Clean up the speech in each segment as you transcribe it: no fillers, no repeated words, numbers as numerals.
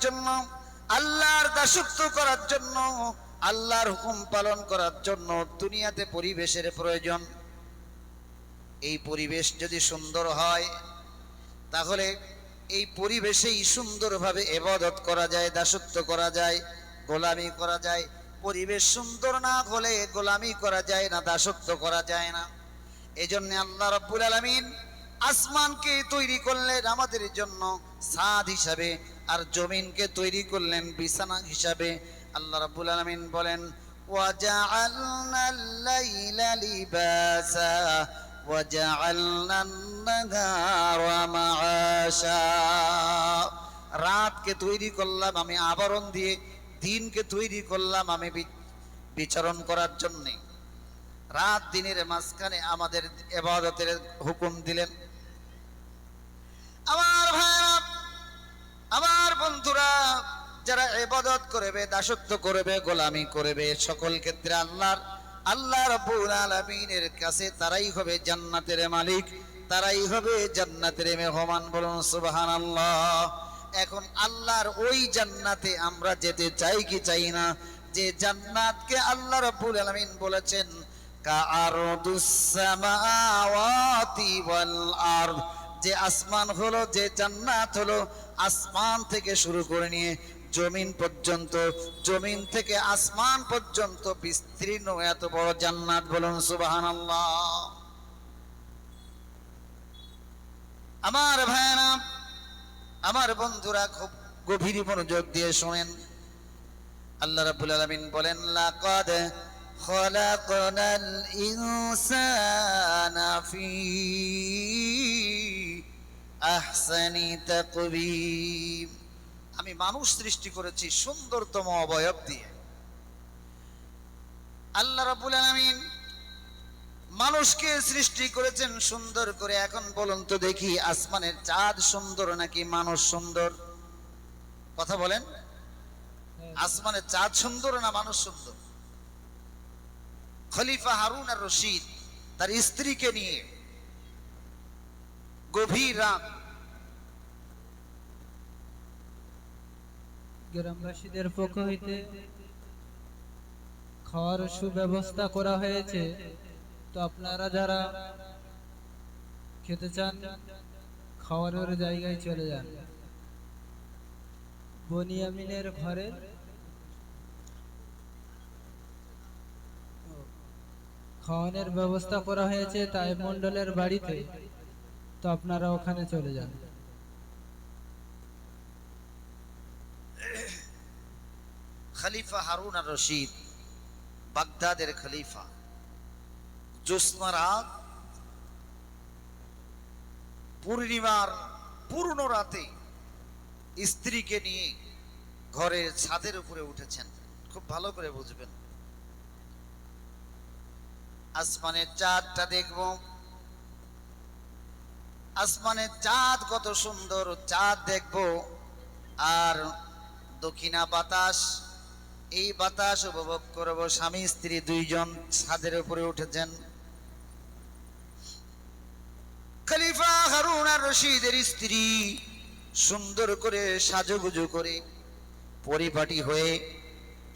জন্য, আল্লাহর দাসত্ব করার জন্য, আল্লাহর হুকুম পালন করার জন্য দুনিয়াতে পরিবেশের প্রয়োজন। এই পরিবেশ যদি সুন্দর হয় তাহলে এই পরিবেশেই সুন্দরভাবে ইবাদত করা যায়, দাসত্ব করা যায়, গোলামি করা যায়। পরিবেশ সুন্দর না হলে গোলামি করা যায় না, দাসত্ব করা যায় না। এজন্য আল্লাহ রাব্বুল আলামিন আসমানকে তৈরি করলেন আমাদের জন্য ছাদ হিসাবে, আর জমিনকে তৈরি করলেন বিছানা হিসাবে। আল্লাহ রাব্বুল আলামিন বলেন, ওয়াজআলনাল লাইলা লিবাসা ওয়াজআলনান নাহারা মাআশা। রাতকে তৈরি করলাম আমি আবরণ দিয়ে, দিনকে তৈরি করলাম আমি বিচরণ করার জন্যে। রাত দিনের মাঝখানে আমাদের ইবাদতের হুকুম দিলেন। আমার ভাইরা, আমার বন্ধুরা, যারা ইবাদত করবে, দাসত্ব করবে, গোলামি করবে, সকল ক্ষেত্রে আল্লাহ রাব্বুল আলামিনের কাছে তারাই হবে জান্নাতের মালিক, তারাই হবে জান্নাতের মেহমান। বলুন সুবহানাল্লাহ। এখন আল্লাহর ওই জান্নাতে আমরা যেতে চাই কি চাই না? যে জান্নাতকে আল্লাহ রাব্বুল আলামিন বলেছেন কাআরদুস সামাওয়াতি ওয়াল আরদ, যে আসমান হলো, যে জান্নাত হলো আসমান থেকে শুরু করে নিয়ে জমিন পর্যন্ত, জমিন থেকে আসমান পর্যন্ত বিস্তীর্ণ এত বড় জান্নাত। বলুন সুবহানাল্লাহ। আমার ভাইরা, আমার বন্ধুরা, খুব গভীর মনোযোগ দিয়ে শোনেন। আল্লাহ রাব্বুল আলামিন বলেন, লাকাদ খলাকনাল ইনসানা ফি আহসানি তাকবীম। আমি মানুষ সৃষ্টি করেছি সুন্দরতম অবয়ব দিয়ে। আল্লাহ রাব্বুল আলামিন মানুষকে সৃষ্টি করেছেন সুন্দর করে। এখন বলুন তো দেখি, আসমানের চাঁদ সুন্দর নাকি মানুষ সুন্দর? কথা বলেন, আসমানের চাঁদ সুন্দর না মানুষ সুন্দর? খলিফা হারুন আর রশিদ তার স্ত্রীকে নিয়ে গভীর রাত গ্রামবাসীদের পক্ষ হইতে খাওয়ার সুব্যবস্থা করা হয়েছে। তো আপনারা যারা খেতে চান খাওয়ারের জায়গায় চলে যান। বনিয়ামিনের ঘরে খাওয়ানোর ব্যবস্থা করা হয়েছে তাই মন্ডলের বাড়িতে, তো আপনারা ওখানে চলে যান। খলিফা হারুন আর রশিদ, বাগদাদের খলিফা, জ্যোৎস্না রাত, পূর্ণিমার পূর্ণ রাতে স্ত্রীকে নিয়ে ঘরের ছাদের উপরে উঠেছেন। খুব ভালো করে বুঝবেন। আসমানের চাঁদটা দেখব, আসমানের চাঁদ কত সুন্দর, চাঁদ দেখব। আর দক্ষিণা বাতাস, এই বাতাস উপভোগ করব। স্বামী স্ত্রী দুইজন ছাদের উপরে উঠেছেন। খলিফা হারুন আর রশিদের স্ত্রী সুন্দর করে সাজুগুজু করে, পরিপাটি হয়ে,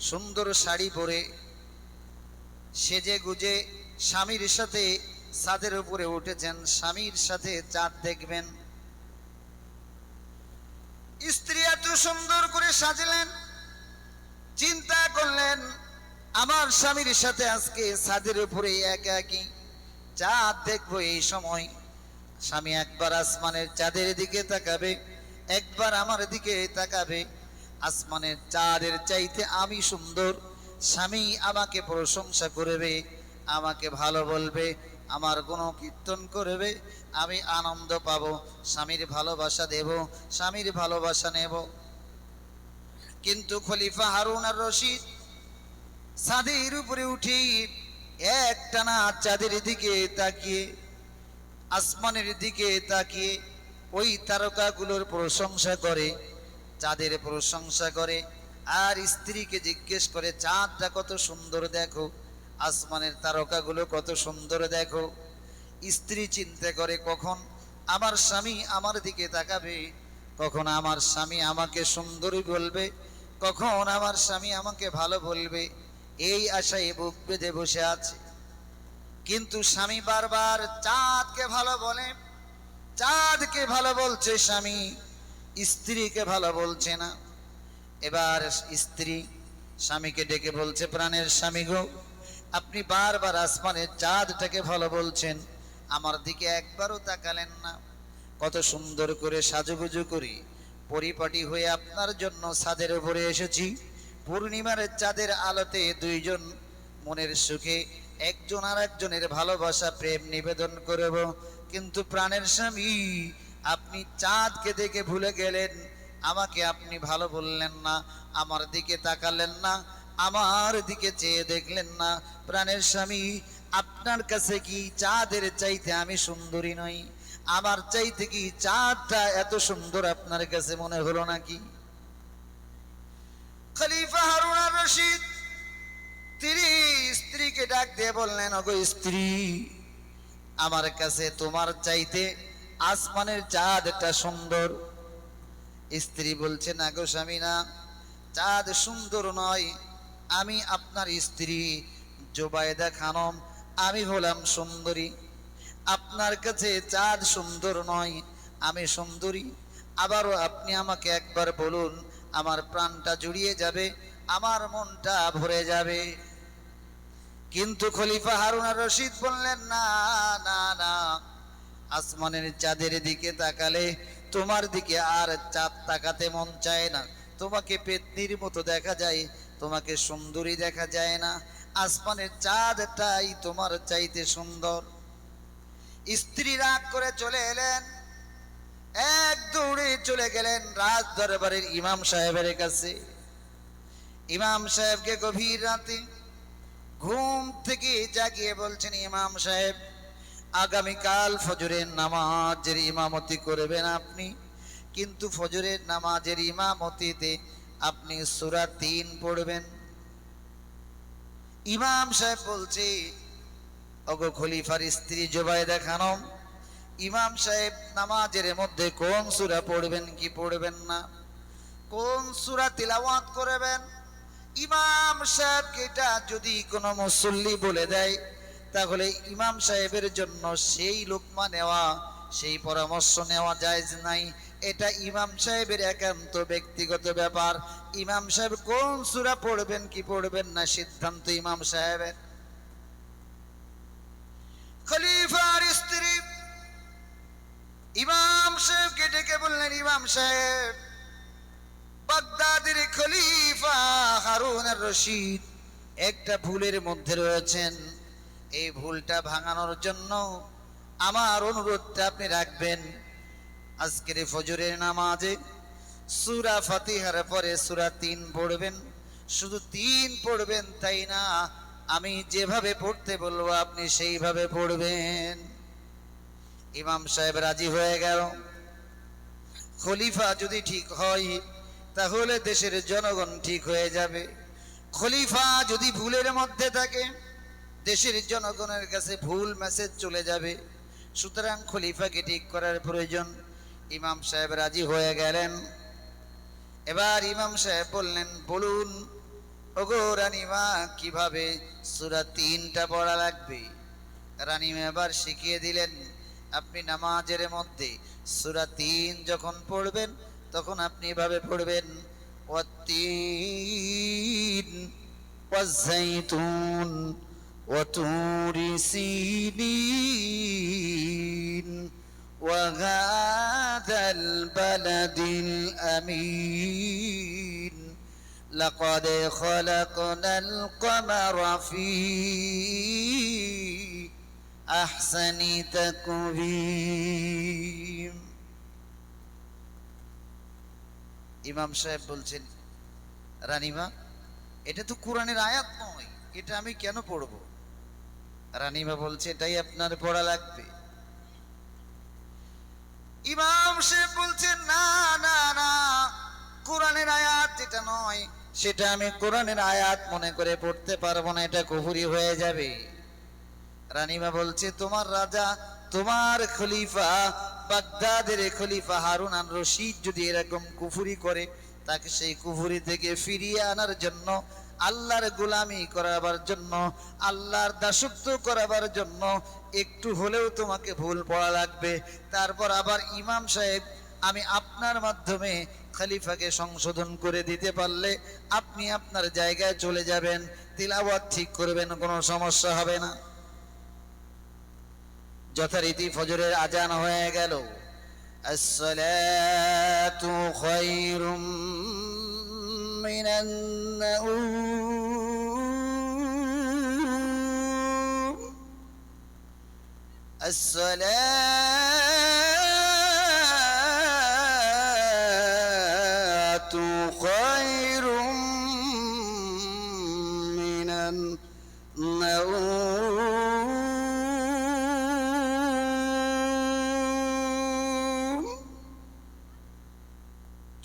সুন্দর শাড়ি পরে, সেজে গুজে স্বামীর সাথে ছাদের উপরে উঠেছেন। স্বামীর সাথে চাঁদ দেখবেন। স্ত্রী এত সুন্দর করে সাজলেন, চিন্তা করলেন আমার স্বামীর সাথে আজকে ছাদের উপরে একাকী চাঁদ দেখবো। এই সময় স্বামী একবার আসমানের চাঁদের দিকে তাকাবে, একবার আমার দিকে তাকাবে। আসমানের চাঁদের চাইতে আমি সুন্দর। স্বামী আমাকে প্রশংসা করবে, আমাকে ভালো বলবে, আমার গুণকীর্তন করবে, আমি আনন্দ পাবো, স্বামীর ভালোবাসা দেব, স্বামীর ভালোবাসা নেব। কিন্তু খলিফা হারুন আর রশিদ ছাদের উপরে উঠে একটানা চাঁদের দিকে তাকিয়ে, আসমানের দিকে তাকিয়ে ওই তারকাগুলোর প্রশংসা করে, চাঁদের প্রশংসা করে। আর স্ত্রীকে জিজ্ঞেস করে, চাঁদটা কত সুন্দর দেখো, আসমানের তারকাগুলো কত সুন্দর দেখো। স্ত্রী চিন্তা করে কখন আমার স্বামী আমার দিকে তাকাবে, কখন আমার স্বামী আমাকে সুন্দরী বলবে, কখন আমার স্বামী আমাকে ভালো বলবে, এই আশায় বুক বেঁধে বসে আছে। কিন্তু স্বামী বারবার চাঁদকে ভালো বলে, চাঁদকে ভালো বলছে স্বামী, স্ত্রীকে ভালো বলছে না। এবার স্ত্রী স্বামীকে ডেকে বলছে, প্রাণের স্বামী গো, আপনি বারবার আসমানের চাঁদটাকে ভালো বলছেন, আমার দিকে একবারও তাকালেন না। কত সুন্দর করে সাজুগুজু করি পরিপাটি হয়ে আপনার জন্য ছাদের উপরে এসেছি। পূর্ণিমার চাঁদের আলোতে দুইজন মনের সুখে একজন আর একজনের ভালোবাসা প্রেম নিবেদন করব, কিন্তু প্রাণের স্বামী আপনি চাঁদকে দেখে ভুলে গেলেন, আমাকে আপনি ভালো বললেন না, আমার দিকে তাকালেন না, আমার দিকে চেয়ে দেখলেন না। প্রাণের স্বামী, আপনার কাছে কি চাঁদের চাইতে আমি সুন্দরী নই? আমার চাইতে কি চাঁদটা এত সুন্দর আপনার কাছে মনে হলো নাকি? খলিফা হারুন আর রশিদ তিনি স্ত্রীকে ডাক দিয়ে বললেন, ওগো স্ত্রী, আমার কাছে তোমার চাইতে আসমানের চাঁদটা সুন্দর। স্ত্রী বলছে, না গো স্বামী, না, চাঁদ সুন্দর নয়, আমি আপনার স্ত্রী জোবায়েদা খানম, আমি হলাম সুন্দরী। আপনার কাছে চাঁদ সুন্দর নয়, আমি সুন্দরী। আবারও আপনি আমাকে একবার বলুন, আমার প্রাণটা জুড়িয়ে যাবে, আমার মনটা ভরে যাবে। কিন্তু খলিফা হারুন আর রশিদ বললেন, না না না, আসমানের চাঁদের দিকে তাকালে তোমার দিকে আর চাঁদ তাকাতে মন চায় না, তোমাকে পেতনির মতো দেখা যায়, তোমাকে সুন্দরী দেখা যায় না, আসমানের চাঁদটাই তোমার চাইতে সুন্দর। স্ত্রী রাগ করে চলে এলেন, এক দৌড়ে চলে গেলেন রাজ দরবারের ইমাম সাহেবের কাছে। ইমাম সাহেবকে গভীর রাতে ঘুম থেকে জাগিয়ে বলছেন, ইমাম সাহেব, আগামীকাল ফজরের নামাজের ইমামতি করবেন আপনি, কিন্তু ফজরের নামাজের ইমামতিতে আপনি সূরা ৩ পড়বেন। ইমাম সাহেব বলছে, ওগো খলিফার স্ত্রী জোবায়েদা খানম, ইমাম সাহেব নামাজের মধ্যে কোন সূরা পড়বেন কি পড়বেন না, কোন সূরা তিলাওয়াত করবেন? ইমাম সাহেবকে এটা যদি কোনো মুসল্লি বলে দেয়, তাহলে ইমাম সাহেবের জন্য সেই লোকমা নেওয়া, সেই পরামর্শ নেওয়া জায়েজ নাই। এটা ইমাম সাহেবের একান্ত ব্যক্তিগত ব্যাপার। ইমাম সাহেব কোন সূরা পড়বেন কি পড়বেন না, সিদ্ধান্ত ইমাম সাহেবের। খলিফার স্ত্রী ইমাম সাহেবকে ডেকে বললেন, ইমাম সাহেব, বাগদাদের খলিফা হারুন আর রশিদ একটা ভুলের মধ্যে রয়েছেন, এই ভুলটা ভাঙানোর জন্য আমার অনুরোধটা আপনি রাখবেন। আজকের ফজরের নামাজে সূরা ফাতিহার পরে সূরা ৩ পড়বেন, শুধু ৩ পড়বেন তাই না, আমি যেভাবে পড়তে বলবো আপনি সেইভাবে পড়বেন। ইমাম সাহেব রাজি হয়ে গেল। খলিফা যদি ঠিক হয় তাহলে দেশের জনগণ ঠিক হয়ে যাবে, খলিফা যদি ভুলের মধ্যে থাকে দেশের জনগণের কাছে ভুল মেসেজ চলে যাবে। সুতরাং খলিফাকে ঠিক করার প্রয়োজন। ইমাম সাহেব রাজি হয়ে গেলেন। এবার ইমাম সাহেব বললেন, বলুন ওগো রানীমা, কিভাবে সূরা ৩টা পড়া লাগবে? রানীমা এবার শিখিয়ে দিলেন, আপনি নামাজের মধ্যে সূরা ৩ যখন পড়বেন তখন আপনি এভাবে পড়বেন, ওয়াত্তিন ওয়াজ্জাইতুন ওয়াতুরি সিনিন ওয়াহাদাল বালাদিল আমিন লাকাদ খালাকনাল কমারা ফি আহসানি তাকবীম। ইমাম সাহেব বলছেন, রানীমা, এটা তো কোরআনের আয়াত নয়, এটা আমি কেন পড়বো? রানীমা বলছে, এটাই আপনার পড়া লাগবে। ইমাম সাহেব বলছেন, না না না, কোরআনের আয়াত যেটা নয় সেটা আমি কোরআনের আয়াত মনে করে পড়তে পারবো না, এটা কুফরি হয়ে যাবে। রানীমা বলছে, তোমার রাজা, তোমার খলিফা বাগদাদের খলিফা হারুন আন রশিদ যদি এরকম কুফরি করে, তাকে সেই কুফরি থেকে ফিরিয়ে আনার জন্য, আল্লাহর গোলামি করাবার জন্য, আল্লাহর দাসত্ব করাবার জন্য একটু হলেও তোমাকে ভুল পড়া লাগবে। তারপর আবার ইমাম সাহেব আমি আপনার মাধ্যমে খলিফাকে সংশোধন করে দিতে পারলে আপনি আপনার জায়গায় চলে যাবেন, তিলাওয়াত ঠিক করবেন, কোনো সমস্যা হবে না। যথারীতি ফজরের আজান হয়ে গেল। আসসালাতু খায়রুম মিনান নাউম, আসসালাতু খায়রুম মিনান নাউম।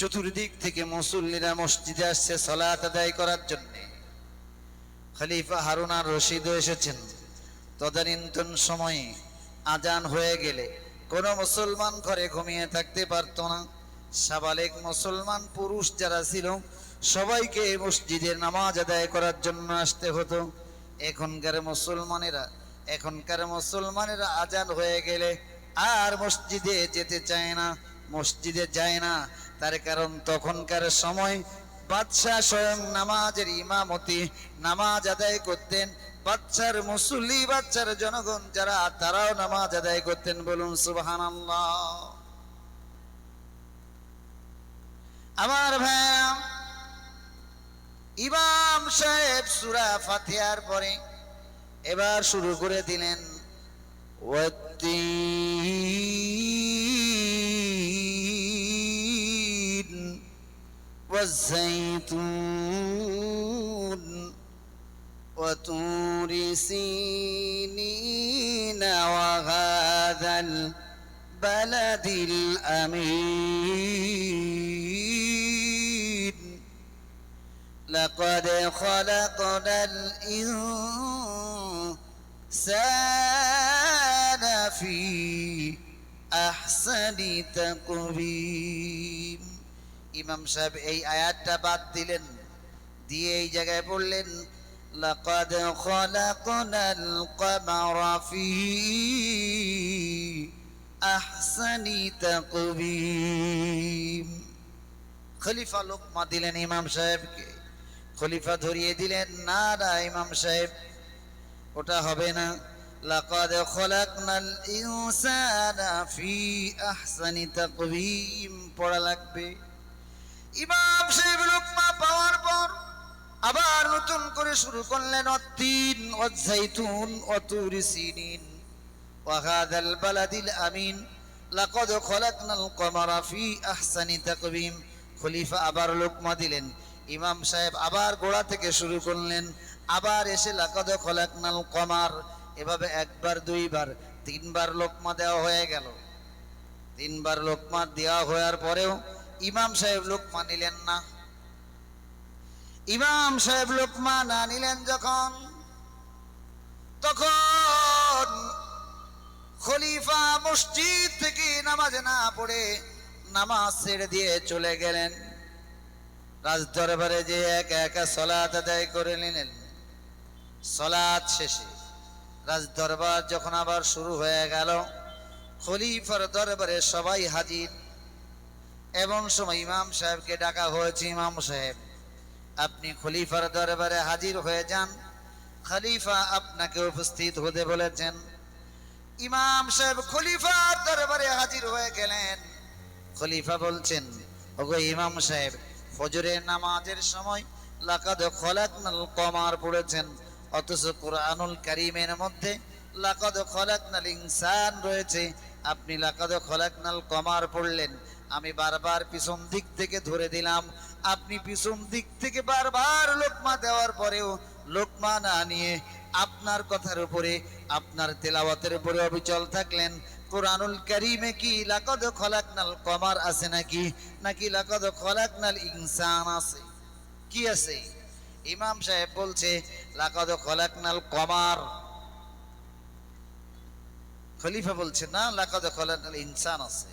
চতুর্দিক থেকে মুসল্লিরা মসজিদে আসছে সালাত আদায় করার জন্য। খলিফা হারুন আর রশিদ এসেছেন। তদানীন্তন সময়ে আজান হয়ে গেলে কোনো মুসলমান ঘরে ঘুমিয়ে থাকতে পারতো না। সাবালেক মুসলমান পুরুষ যারা ছিল সবাইকে মসজিদের নামাজ আদায় করার জন্য আসতে হতো। এখনকার মুসলমানেরা আজান হয়ে গেলে আর মসজিদে যেতে চায় না, মসজিদে যায় না। তার কারণ তখনকার সময় বাদশাহ স্বয়ং নামাজের ইমামতি, নামাজ আদায় করতেন। বাচ্চার মুসল্লি, বাচ্চার জনগণ যারা, তারাও নামাজ আদায় করতেন। বলুন সুবহানাল্লাহ। আমার ভাইরা, ইমাম সাহেব সূরা ফাতিহার পরে এবার শুরু করে দিলেন ওয়াত্তিন ওয়াজ্জাইতুন وطور سينين وهذا البلد الأمين لقد خلقنا الإنسان في أحسن تقويم। ইমাম সাহেব এই আয়াতটা বাদ দিলেন, দিয়ে এই জায়গায় বললেন لقد خلقنا القمر في أحسن تقويم। খলিফা লোকমা দিলেন ইমাম সাহেবকে, খলিফা ধরিয়ে দিলেন, না না ইমাম সাহেব ওটা হবে না, لقد خلقنا الإنسان في أحسن تقويم পড়া লাগবে। ইমাম সাহেব লোকমা পাওয়ার পর আবার নতুন করে শুরু করলেন ওয়াত্তিন ওয়াজ্জাইতুন ওয়াতুরি সিনিন ওয়াহাদাল বালাদিল আমিন লাকাদ খলাকনাল কমারা ফি আহসানি তাকওয়িম। খলিফা আবার লোকমা দিলেন, ইমাম সাহেব আবার গোড়া থেকে শুরু করলেন, আবার এসে লাকাদ খলাকনাল কমার। এভাবে একবার, দুইবার, তিনবার লোকমা দেওয়া হয়ে গেল। তিনবার লোকমা দেওয়া হওয়ার পরেও ইমাম সাহেব লোকমা নিলেন না। ইমাম সাহেব লোকমা না নিলেন যখন, তখন খলিফা মসজিদ থেকে নামাজ না পড়ে নামাজ ছেড়ে দিয়ে চলে গেলেন। রাজ দরবারে যে একা একা সালাত আদায় করে নিলেন। সালাত শেষে রাজ দরবার যখন আবার শুরু হয়ে গেল, খলিফার দরবারে সবাই হাজির। এমন সময় ইমাম সাহেবকে ডাকা হয়েছে, ইমাম সাহেব আপনি খলিফার দরবারে হাজির হয়ে যান, খলিফা আপনাকে উপস্থিত হতে বলেছেন। ইমাম সাহেব খলিফার দরবারে হাজির হয়ে গেলেন। খলিফা বলছেন, ওগো ইমাম সাহেব, ফজরের নামাজের সময় লাকাদ খলাকনাল কমার পড়েছেন, অথচ কুরআনুল কারীমের মধ্যে লাকাদ খলাকনাল ইনসান রয়েছে, আপনি লাকাদ খলাকনাল কমার পড়লেন। আমি বারবার পিছন দিক থেকে ধরে দিলাম, আপনি পিছন দিক থেকে বারবার লোকমা দেওয়ার পরেও লোকমা না নিয়ে আপনার কথার উপরে, আপনার তেলাওয়াতের উপরে অবিচল থাকলেন। কুরআনুল কারীমে কি লাকাদ খলাকনাল কমার আছে নাকি, নাকি লাকাদ খলাকনাল ইনসান আছে? কি আছে? ইমাম সাহেব বলছে লাকাদ খলাকনাল কমার। খলিফা বলছে না, লাকাদ খলাকাল ইনসান আছে,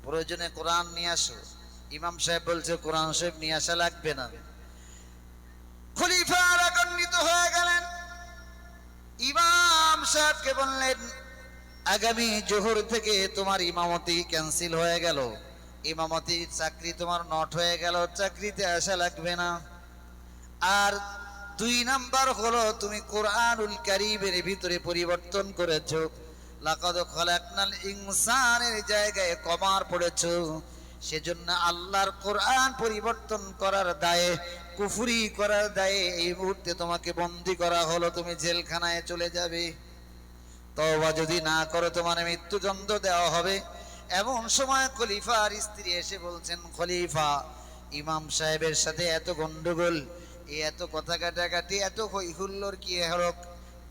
প্রয়োজনে কোরআন নিয়ে আসো। ইমাম সাহেব বলছে কোরআন শরীফ নিয়ে আসা লাগবে না। খলিফা রাগান্বিত হয়ে গেলেন, ইমাম সাহেবকে বললেন আগামী জোহর থেকে তোমার ইমামতি ক্যান্সেল হয়ে গেল, ইমামতির চাকরি তোমার নট হয়ে গেল, চাকরিতে আসা লাগবে না। আর 2 নাম্বার হলো তুমি কোরআনুল কারীমের ভিতরে পরিবর্তন করেছো, লাকাদ খলাকনাল ইনসানের জায়গায় কমার পড়েছো, সেজন্য আল্লাহর কোরআন পরিবর্তন করার দায়ে, কুফরি করার দায়ে এই মুহূর্তে তোমাকে বন্দী করা হলো, তুমি জেলখানায় চলে যাবে। তওবা যদি না করো তোমার মৃত্যুদণ্ড দেওয়া হবে। এমন সময় খলিফার স্ত্রী এসে বলছেন, খলিফা ইমাম সাহেবের সাথে এত গন্ডগোল, এত কথা কাটাকাটি, এত হই হুল্লোড় কি হলো,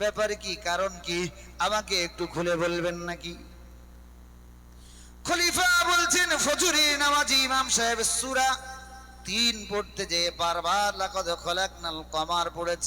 ব্যাপার কি, কারণ কি, আমাকে একটু খুলে বলবেন নাকি? খলিফা বলছেন ফজরের নামাজি ইমাম সাহেব সূরা 3 পড়তে যেয়ে বারবার লাকাদ খলাকনাল কমার পড়েছে।